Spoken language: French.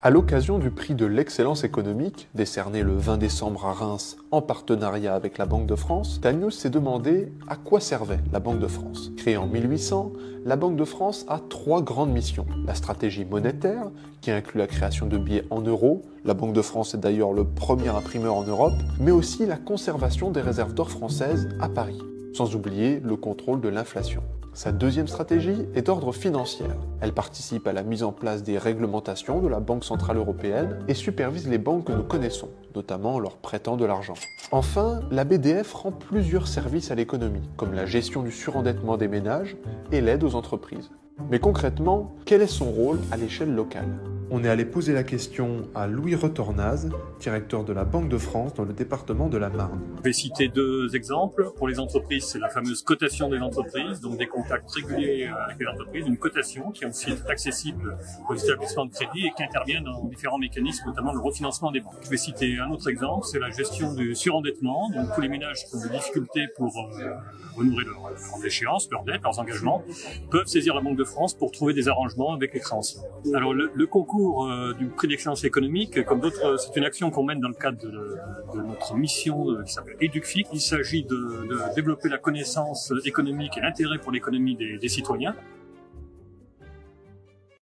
À l'occasion du prix de l'excellence économique, décerné le 20 décembre à Reims en partenariat avec la Banque de France, Tanious s'est demandé à quoi servait la Banque de France. Créée en 1800, la Banque de France a trois grandes missions. La stratégie monétaire, qui inclut la création de billets en euros, la Banque de France est d'ailleurs le premier imprimeur en Europe, mais aussi la conservation des réserves d'or françaises à Paris, sans oublier le contrôle de l'inflation. Sa deuxième stratégie est d'ordre financier. Elle participe à la mise en place des réglementations de la Banque Centrale Européenne et supervise les banques que nous connaissons, notamment en leur prêtant de l'argent. Enfin, la BDF rend plusieurs services à l'économie, comme la gestion du surendettement des ménages et l'aide aux entreprises. Mais concrètement, quel est son rôle à l'échelle locale ? On est allé poser la question à Louis Retornaz, directeur de la Banque de France dans le département de la Marne. Je vais citer deux exemples. Pour les entreprises, c'est la fameuse cotation des entreprises, donc des contacts réguliers avec les entreprises, une cotation qui est aussi accessible aux établissements de crédit et qui intervient dans différents mécanismes, notamment le refinancement des banques. Je vais citer un autre exemple, c'est la gestion du surendettement. Donc tous les ménages qui ont des difficultés pour renouveler leur échéance, leurs dettes, leurs engagements, peuvent saisir la Banque de France pour trouver des arrangements avec les créanciers. Alors le concours du prix d'excellence économique, comme d'autres, c'est une action qu'on mène dans le cadre de notre mission qui s'appelle EducFIC. Il s'agit de développer la connaissance économique et l'intérêt pour l'économie des citoyens.